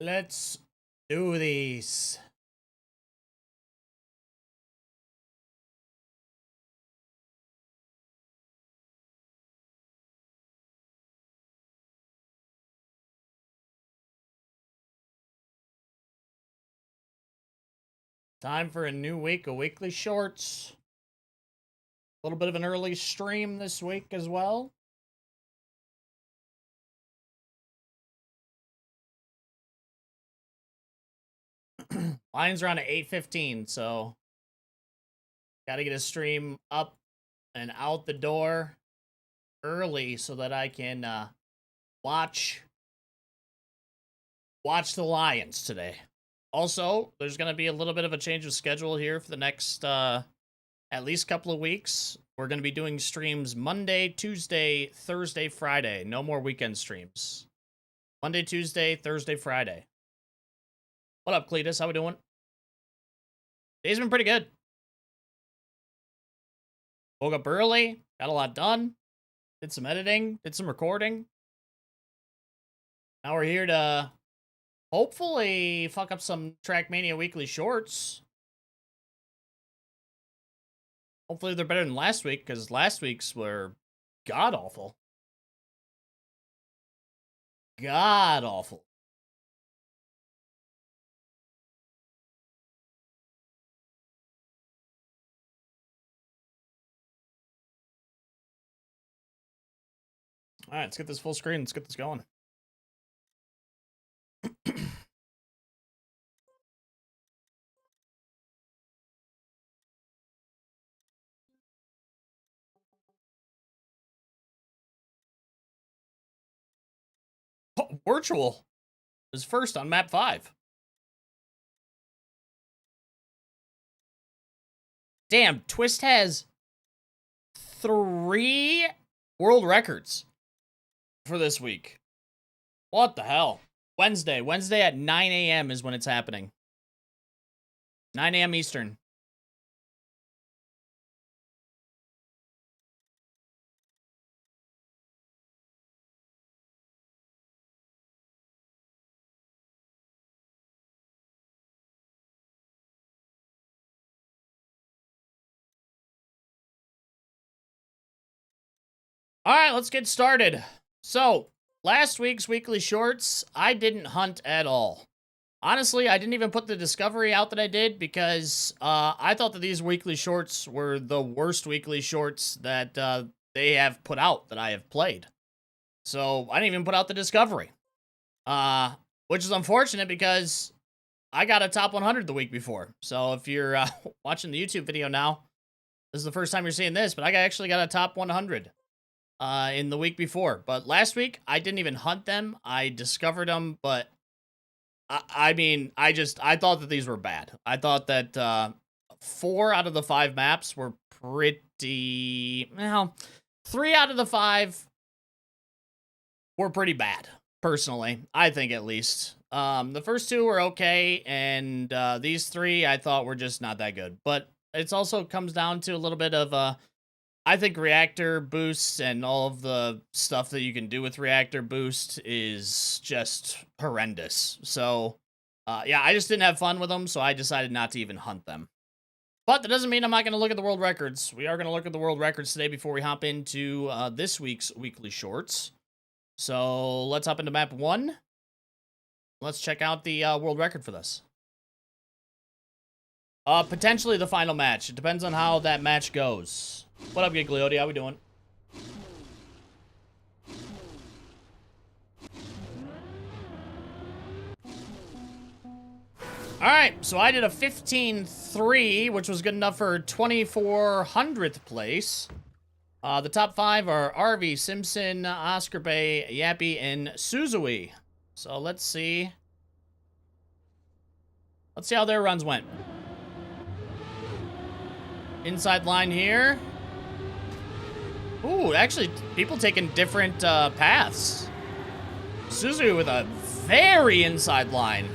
Let's do these. Time for a new week of weekly shorts. A little bit of an early stream this week as well. Lines are on at 8:15, so gotta get a stream up and out the door early so that I can watch the Lions today. Also, there's going to be a little bit of a change of schedule here for the next at least couple of weeks. We're going to be doing streams Monday, Tuesday, Thursday, Friday. No more weekend streams. Monday, Tuesday, Thursday, Friday. What up, Cletus? How we doing? Day's been pretty good. Woke up early, got a lot done, did some editing, did some recording. Now we're here to hopefully fuck up some Trackmania weekly shorts. Hopefully they're better than last week, because last week's were god-awful. God-awful. Alright, let's get this full screen. Let's get this going. Oh, virtual is first on map 5. Damn, Twist has 3 world records for this week. What the hell? Wednesday at 9 a.m. is when it's happening. 9 a.m. Eastern. All right, let's get started. So, last week's weekly shorts, I didn't hunt at all. Honestly, I didn't even put the discovery out that I did because I thought that these weekly shorts were the worst weekly shorts that they have put out that I have played. So, I didn't even put out the discovery. Which is unfortunate because I got a top 100 the week before. So, if you're watching the YouTube video now, this is the first time you're seeing this, but I actually got a top 100. In the week before. But last week, I didn't even hunt them. I discovered them, but I mean, I thought that these were bad. I thought that 4 out of the 5 maps were pretty, well, 3 out of the 5 were pretty bad, personally. I think, at least. The first 2 were okay, and these 3 I thought were just not that good. But it also comes down to a little bit of I think reactor boosts and all of the stuff that you can do with reactor boost is just horrendous. So, yeah, I just didn't have fun with them, so I decided not to even hunt them. But that doesn't mean I'm not going to look at the world records. We are going to look at the world records today before we hop into this week's weekly shorts. So, let's hop into map 1. Let's check out the world record for this. Potentially the final match. It depends on how that match goes. What up, Gigliotti? How we doing? Alright, so I did a 15-3, which was good enough for 2400th place. The top 5 are RV, Simpson, Oscar Bay, Yappy, and Suzui. So let's see. Let's see how their runs went. Inside line here. Ooh, actually, people taking different paths. Suzu with a very inside line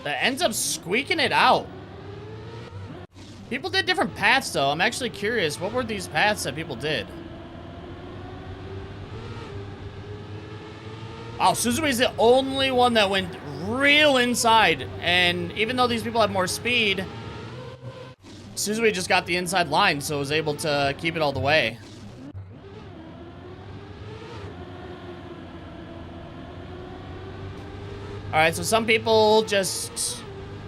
that ends up squeaking it out. People did different paths, though. I'm actually curious. What were these paths that people did? Oh, Suzumi's the only one that went real inside. And even though these people have more speed, Suzui just got the inside line, so was able to keep it all the way. All right, so some people just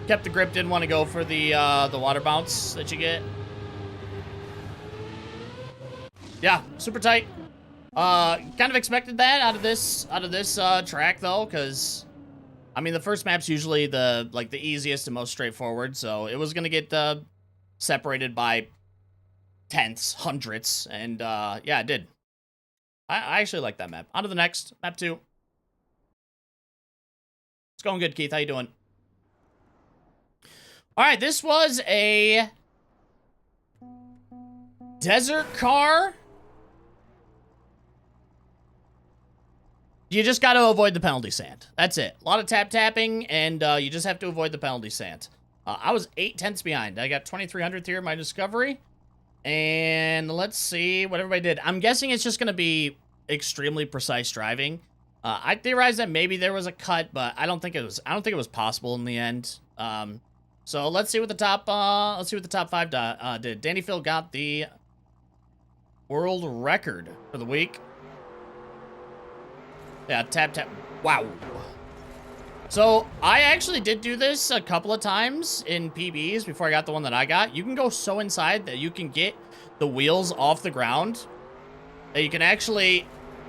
kept the grip, didn't want to go for the water bounce that you get. Yeah, super tight. Kind of expected that out of this track though, because I mean the first map's usually the easiest and most straightforward, so it was gonna get separated by tenths, hundredths, and yeah, it did. I actually like that map. On to the next map 2. It's going good, Keith. How you doing? All right, this was a desert car. You just got to avoid the penalty sand. That's it. A lot of tapping, and you just have to avoid the penalty sand. I was 8 tenths behind. I got 2,300 here in my discovery. And let's see what everybody did. I'm guessing it's just going to be extremely precise driving. I theorized that maybe there was a cut, but I don't think it was possible in the end. So let's see what the top 5 did. Danny Phil got the world record for the week. Yeah, tap. Wow. So I actually did do this a couple of times in PBs before I got the one that I got. You can go so inside that you can get the wheels off the ground that you can actually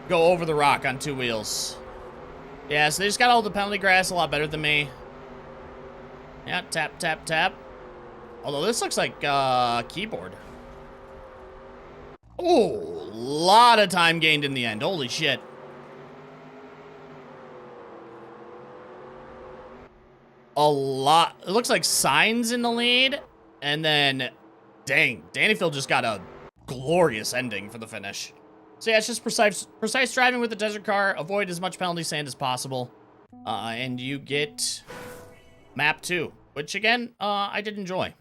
go over the rock on 2 wheels. Yeah, so they just got all the penalty grass a lot better than me. Yeah, tap. Although this looks like keyboard. Oh, a lot of time gained in the end. Holy shit. A lot. It looks like Signs in the lead. And then, dang, Danny Phil just got a glorious ending for the finish. So yeah, it's just precise driving with the desert car. Avoid as much penalty sand as possible. And you get map 2, which again, I did enjoy.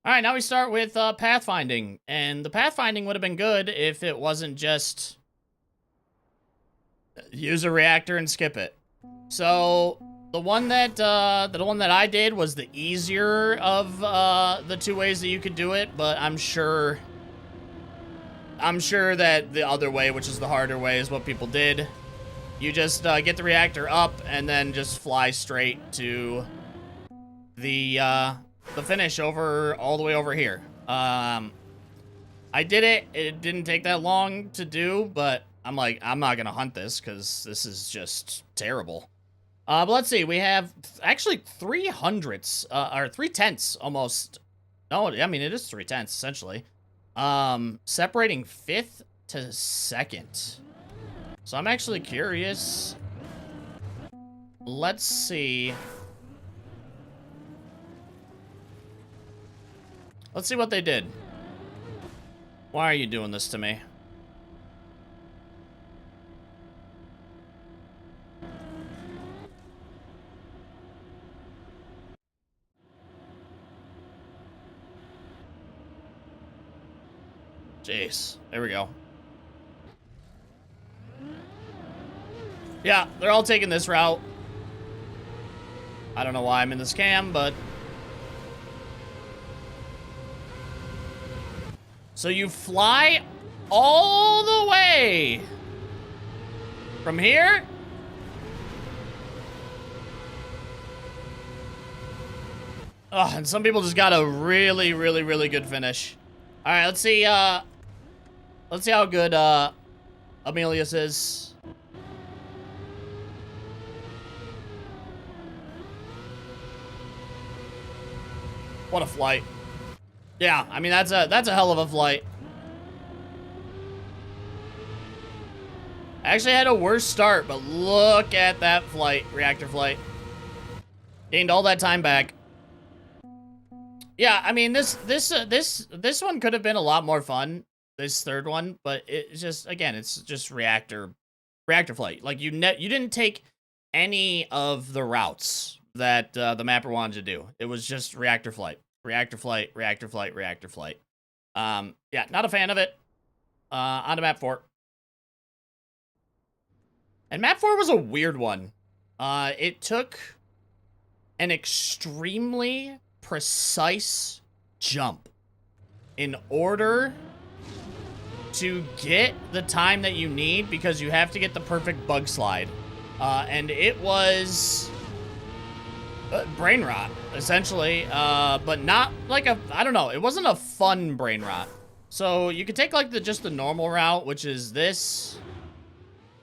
All right, now we start with pathfinding. And the pathfinding would have been good if it wasn't just use a reactor and skip it. So the one that I did was the easier of the 2 ways that you could do it, but I'm sure that the other way, which is the harder way, is what people did. You just get the reactor up and then just fly straight to the finish all the way over here. I did it. It didn't take that long to do, but I'm like, I'm not gonna hunt this because this is just terrible. But let's see. We have actually 3/100ths, or 3/10ths almost. No, I mean, it is 3/10ths essentially. Separating 5th to 2nd. So I'm actually curious. Let's see. Let's see what they did. Why are you doing this to me? Jeez. There we go. Yeah, they're all taking this route. I don't know why I'm in this cam, but... So you fly all the way from here? Oh, and some people just got a really, really, really good finish. All right, let's see how good Amelius is. What a flight. Yeah, I mean, that's a hell of a flight. I actually had a worse start, but look at that flight, reactor flight. Gained all that time back. Yeah, I mean, this one could have been a lot more fun, this third one, but it's just, again, it's just reactor flight. Like, you didn't take any of the routes that the mapper wanted to do. It was just reactor flight. Reactor flight. Yeah, not a fan of it. On to map 4. And map 4 was a weird one. It took an extremely precise jump in order to get the time that you need, because you have to get the perfect bug slide. And it was brain rot, essentially, but not like I don't know, it wasn't a fun brain rot. So you could take like just the normal route, which is this,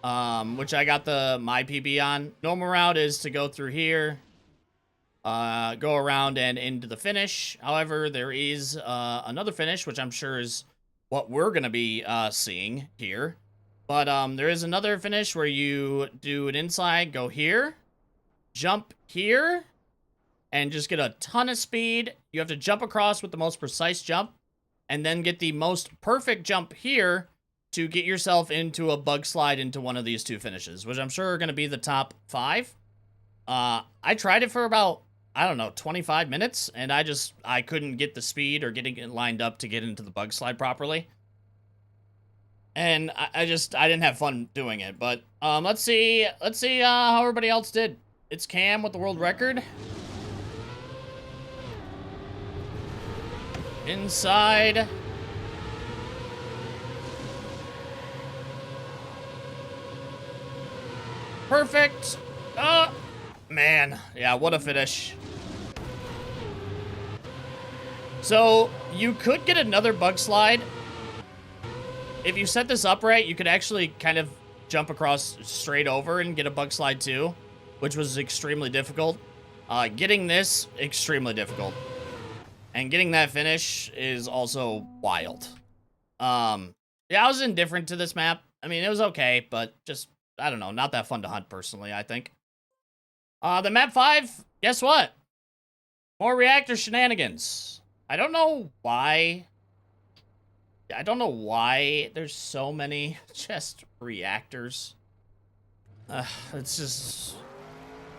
which I got my PB on. Normal route is to go through here, go around and into the finish. However, there is another finish, which I'm sure is what we're gonna be seeing here. But there is another finish where you do an inside, go here, jump here, and just get a ton of speed. You have to jump across with the most precise jump, and then get the most perfect jump here to get yourself into a bug slide into one of these two finishes, which I'm sure are going to be the top 5. I tried it for about, I don't know, 25 minutes, and I couldn't get the speed or getting it lined up to get into the bug slide properly. And I didn't have fun doing it. But let's see how everybody else did. It's Cam with the world record. Inside. Perfect. Oh, man. Yeah, what a finish. So, you could get another bug slide. If you set this up right, you could actually kind of jump across straight over and get a bug slide too, which was extremely difficult. Getting this, extremely difficult. And getting that finish is also wild. Yeah, I was indifferent to this map. I mean, it was okay, but just, I don't know, not that fun to hunt personally, I think. The map 5, guess what? More reactor shenanigans. I don't know why there's so many just reactors. It's just,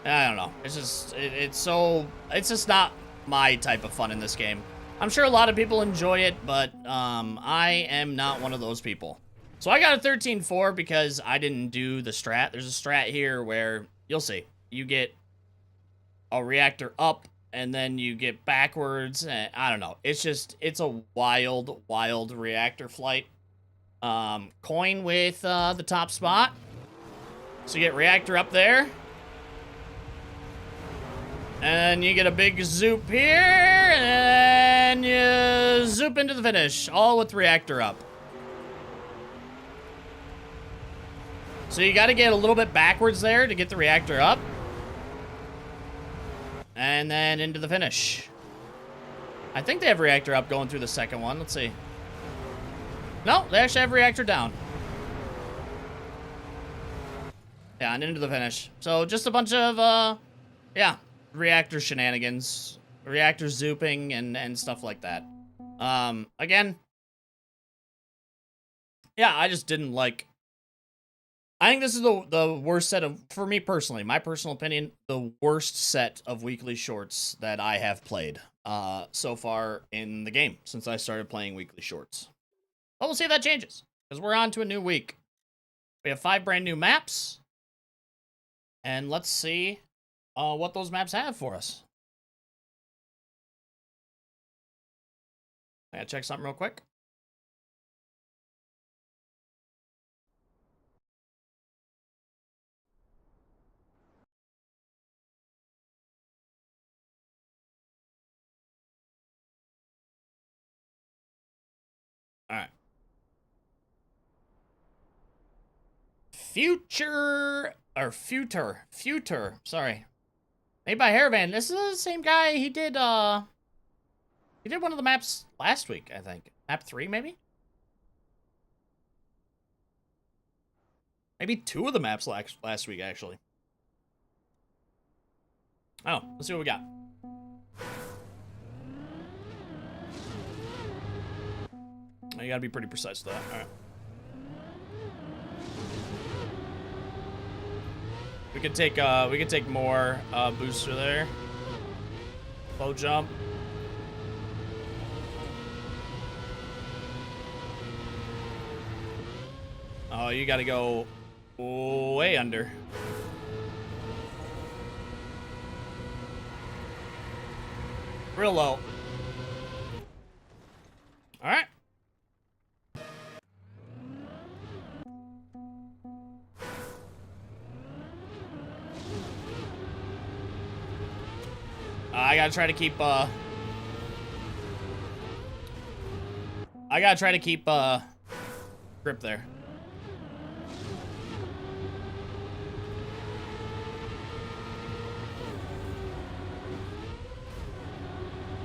I don't know. It's just, it's just not my type of fun in this game. I'm sure a lot of people enjoy it, but I am not one of those people. So I got a 13-4 because I didn't do the strat. There's a strat here where, you'll see, you get a reactor up, and then you get backwards, and I don't know. It's just, it's a wild, wild reactor flight. Coin with the top spot. So you get reactor up there. And you get a big zoop here, and you zoop into the finish, all with reactor up. So you got to get a little bit backwards there to get the reactor up. And then into the finish. I think they have reactor up going through the second one. Let's see. No, they actually have reactor down. Yeah, and into the finish. So just a bunch of, yeah, reactor shenanigans. Reactor zooping and stuff like that. Again, yeah, I just didn't like... I think this is the worst set of, for me personally, my personal opinion, the worst set of weekly shorts that I have played so far in the game since I started playing weekly shorts. But we'll see if that changes, because we're on to a new week. We have 5 brand new maps, and let's see what those maps have for us. I gotta check something real quick. All right. Future, sorry. Made by Hairband. This is the same guy. He did one of the maps last week, I think. Map 3, maybe? Maybe 2 of the maps last week, actually. Oh, let's see what we got. Oh, you gotta be pretty precise with that. All right. We could take more booster there. Low jump. Oh, you gotta go Way under. Real low. All right. I gotta try to keep, grip there.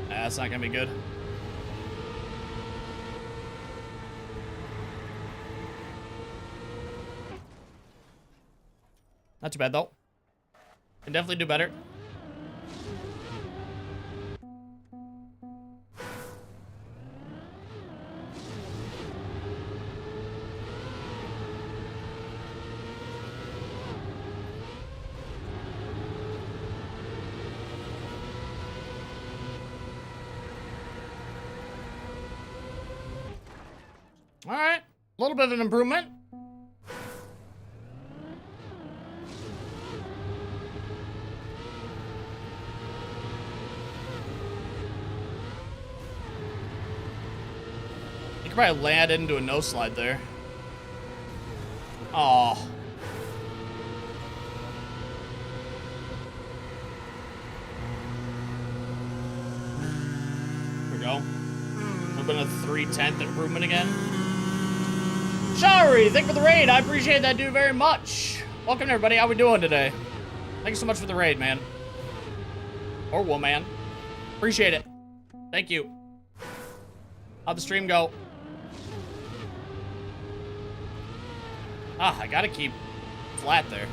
That's not gonna be good. Not too bad, though. Can definitely do better. All right, a little bit of an improvement. You could probably land into a no slide there. Oh. There we go. A little bit of 3/10 improvement again. Shari, thank you for the raid. I appreciate that, dude, very much. Welcome, everybody. How we doing today? Thank you so much for the raid, man. Or woman. Appreciate it. Thank you. How'd the stream go? Ah, I gotta keep flat there.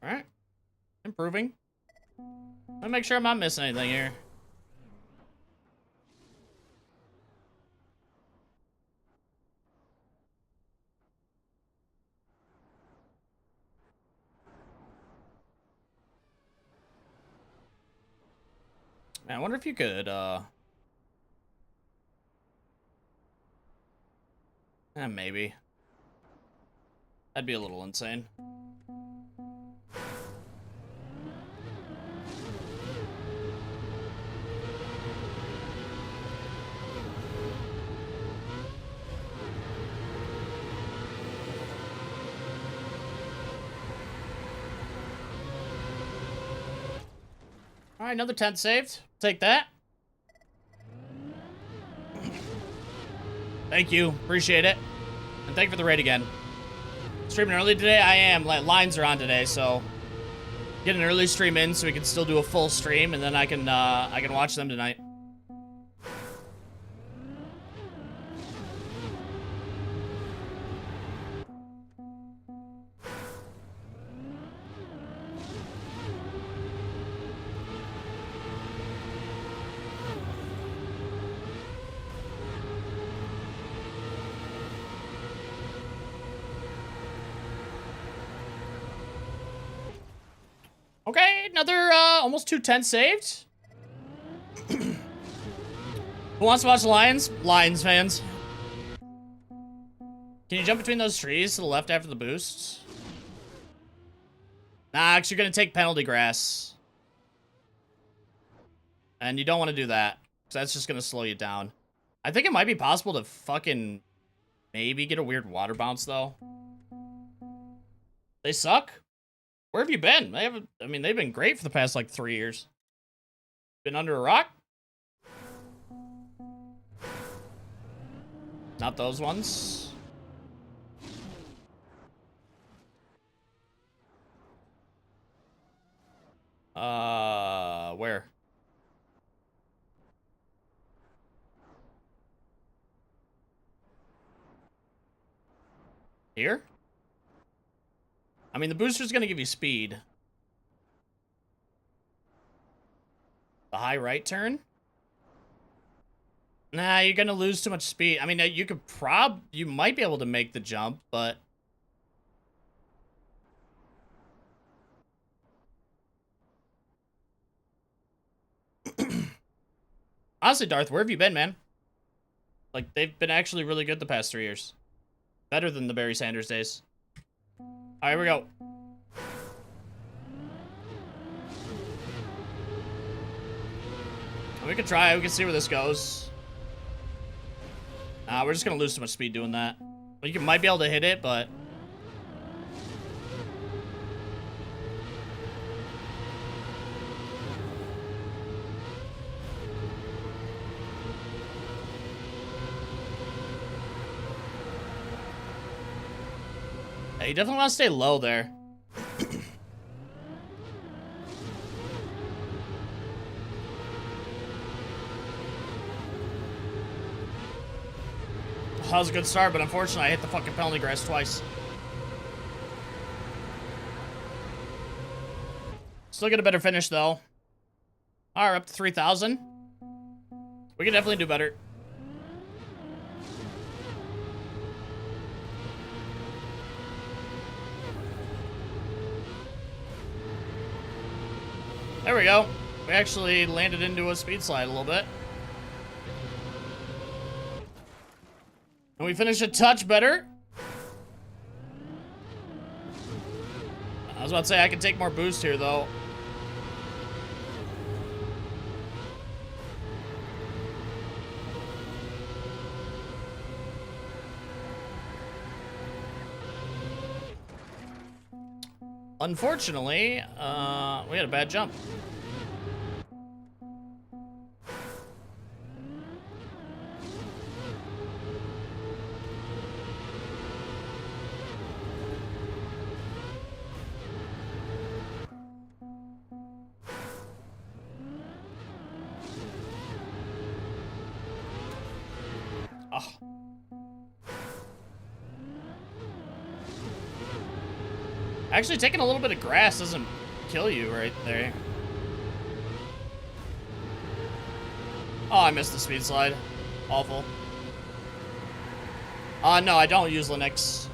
All right. Improving. Let me make sure I'm not missing anything here. Man, I wonder if you could, maybe. That'd be a little insane. All right, another 10 saved. Take that. Thank you. Appreciate it. And thank you for the raid again. Streaming early today? I am. Lines are on today, so get an early stream in so we can still do a full stream, and then I can watch them tonight. Okay, another almost 210 saved. Who wants to watch the Lions? Lions fans. Can you jump between those trees to the left after the boost? Nah, because you're going to take penalty grass. And you don't want to do that. Because that's just going to slow you down. I think it might be possible to fucking maybe get a weird water bounce, though. They suck? Where have you been? They haven't. I mean, they've been great for the past, like, 3 years. Been under a rock? Not those ones. Where? Here? I mean, the booster's gonna give you speed. The high right turn? Nah, you're gonna lose too much speed. I mean, you might be able to make the jump, but... Honestly, Darth, where have you been, man? Like, they've been actually really good the past 3 years. Better than the Barry Sanders days. Alright, here we go. We can try. We can see where this goes. We're just gonna lose too much speed doing that. You might be able to hit it, but... Yeah, you definitely want to stay low there. That was a good start, but unfortunately I hit the fucking penalty grass twice. Still get a better finish, though. Alright, up to 3,000. We can definitely do better. There we go. We actually landed into a speed slide a little bit. And we finished a touch better. I was about to say I can take more boost here, though. Unfortunately, we had a bad jump. Oh. Actually, taking a little bit of grass doesn't kill you right there. Oh, I missed the speed slide. Awful. No, I don't use Linux.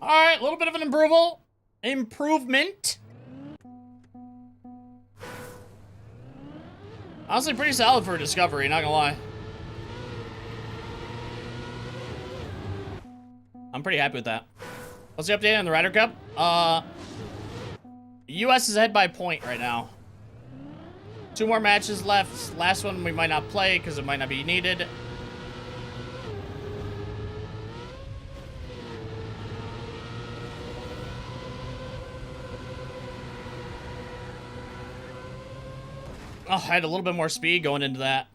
Alright, a little bit of an improvement. Honestly, pretty solid for a Discovery, not gonna lie. I'm pretty happy with that. What's the update on the Ryder Cup? US is ahead by a point right now. 2 more matches left. Last one we might not play because it might not be needed. Oh, I had a little bit more speed going into that.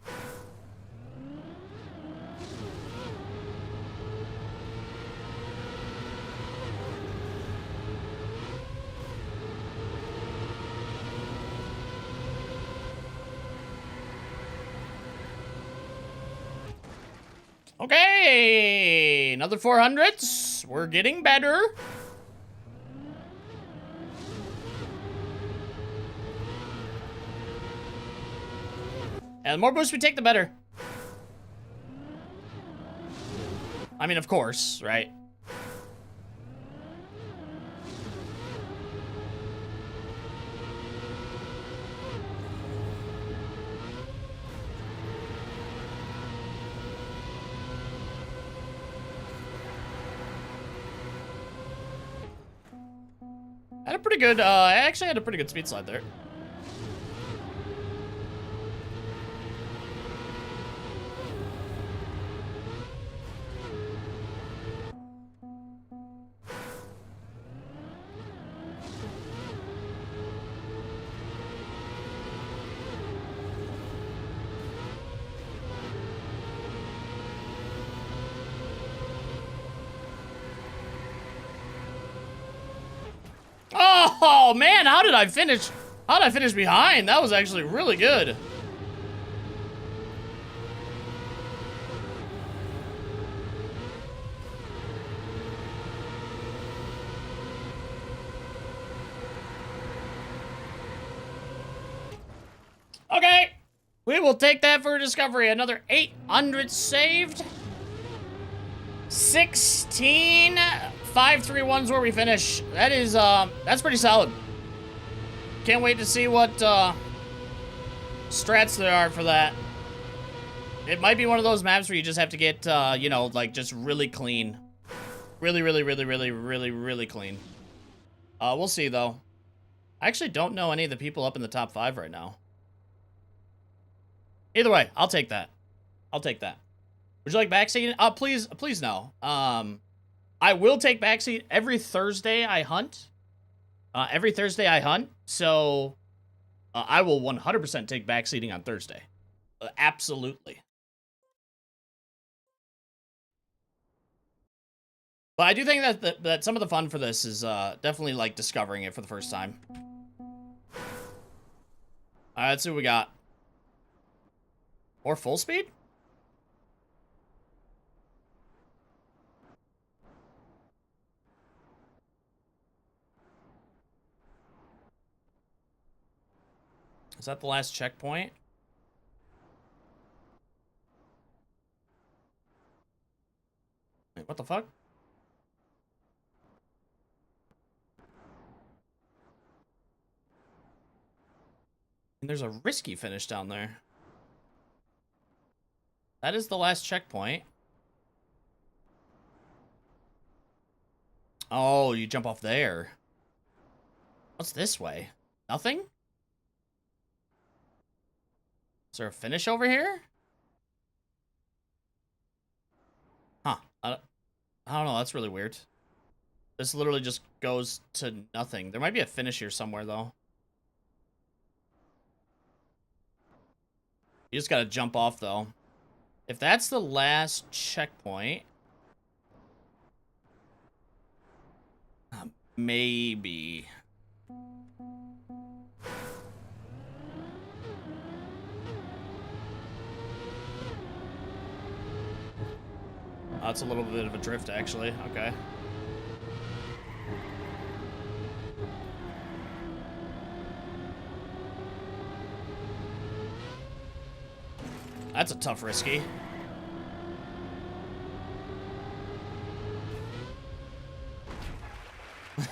Okay, another 400s. We're getting better. And the more boosts we take, the better. I mean, of course, right? Had a pretty good, I actually had a pretty good speed slide there. Oh, man, how did I finish? How did I finish behind? That was actually really good. Okay, we will take that for a discovery. Another 800 saved. 16 531's where we finish. That is that's pretty solid. Can't wait to see what strats there are for that. It might be one of those maps where you just have to get you know, like just really clean. Really clean. We'll see though. I actually don't know any of the people up in the top 5 right now. Either way, I'll take that. I'll take that. Would you like backseat? Please no. I will take backseat every Thursday I hunt. So I will 100% take backseating on Thursday. Absolutely. But I do think that some of the fun for this is definitely like discovering it for the first time. All right, let's see what we got. Or full speed? Is that the last checkpoint? Wait, what the fuck? And there's a risky finish down there. That is the last checkpoint. Oh, you jump off there. What's this way? Nothing? Is there a finish over here? Huh. I don't know. That's really weird. This literally just goes to nothing. There might be a finish here somewhere, though. You just gotta jump off, though. If that's the last checkpoint... maybe... Oh, it's a little bit of a drift, actually. Okay. That's a tough risky.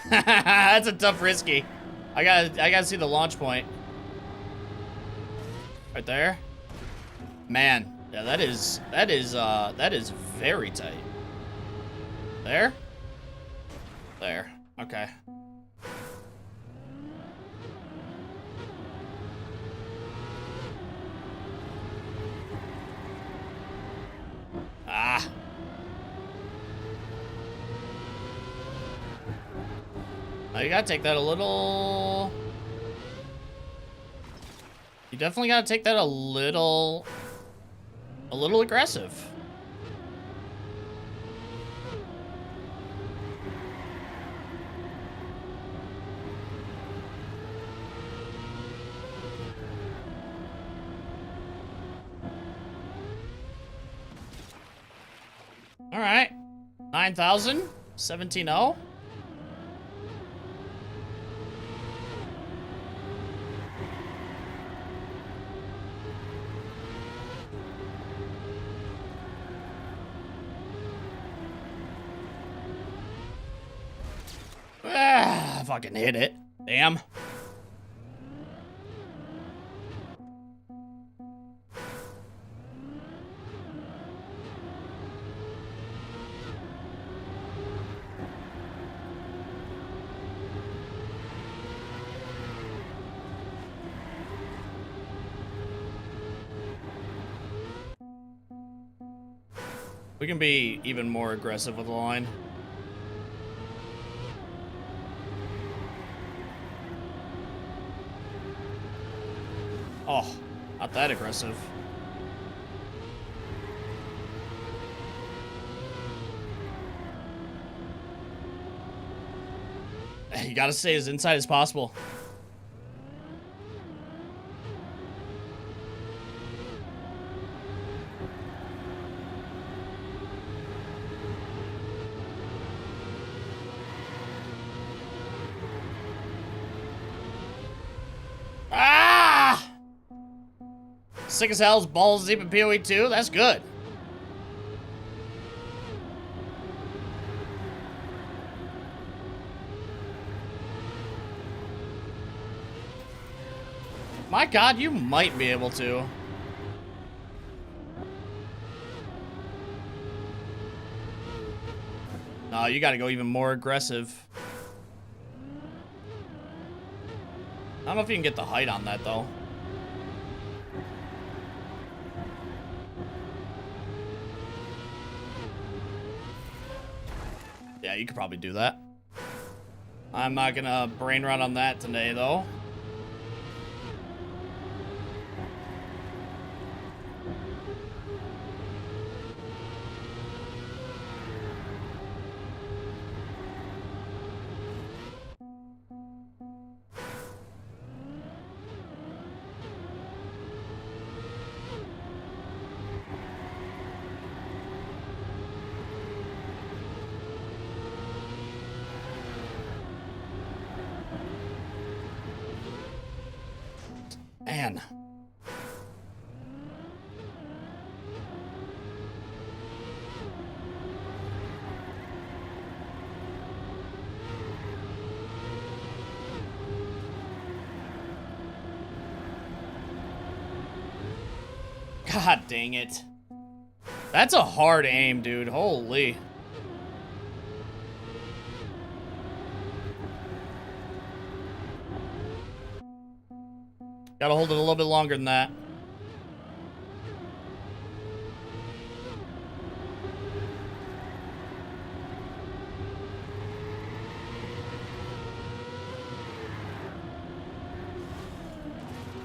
That's a tough risky. I gotta see the launch point. Right there. Man, yeah, that is very tight. There? There. Okay. Ah. Oh, you gotta take that a little... You definitely gotta take that a little aggressive. All right. 9,000. 17-0. Ah, fucking hit it. Damn. We can be even more aggressive with the line. Oh, not that aggressive. You gotta stay as inside as possible. Ah! Sick as hell's balls deep in PoE 2. That's good. My God, you might be able to. No, you gotta go even more aggressive. I don't know if you can get the height on that, though. Yeah, you could probably do that. I'm not gonna brain run on that today, though. Man. God dang it. That's a hard aim, dude. Holy. Gotta hold it a little bit longer than that.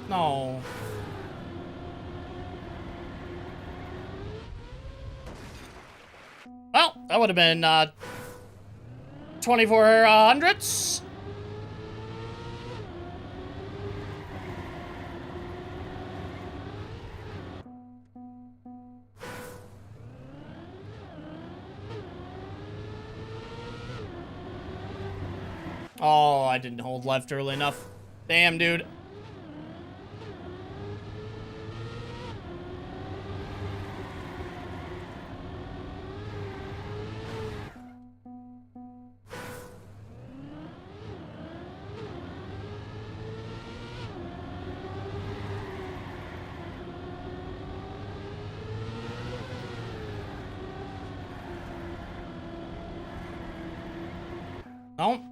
No. Well, that would have been 2400s. Oh, I didn't hold left early enough. Damn, dude. No.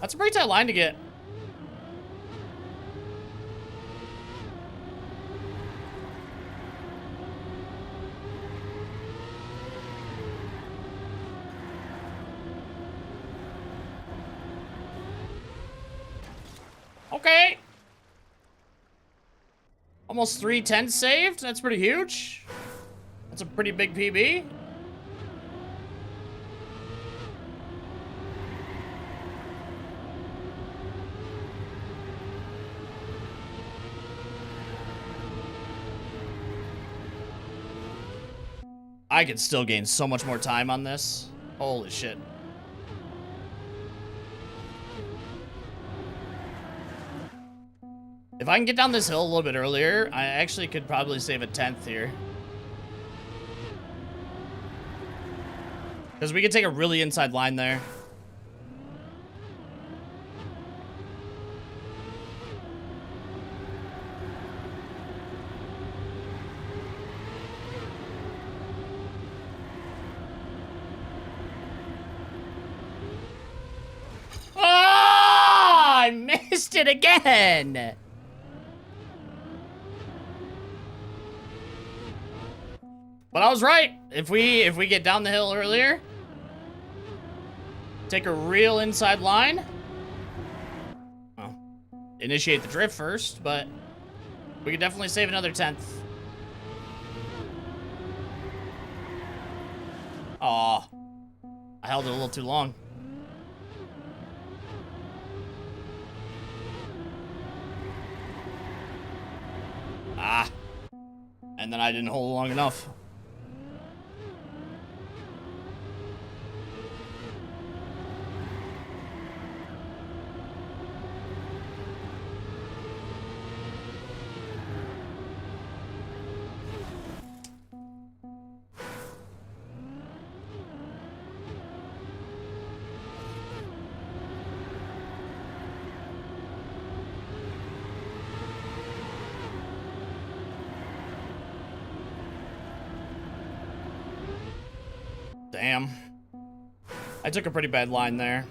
That's a pretty tight line to get. Okay. Almost 310 saved. That's pretty huge. That's a pretty big PB. I could still gain so much more time on this. Holy shit. If I can get down this hill a little bit earlier, I actually could probably save a 10th here. Because we could take a really inside line there. I missed it again. But I was right. If we get down the hill earlier, take a real inside line. Well, initiate the drift first, but we could definitely save another 10th. Aw, I held it a little too long. I didn't hold it long enough. Damn. I took a pretty bad line there.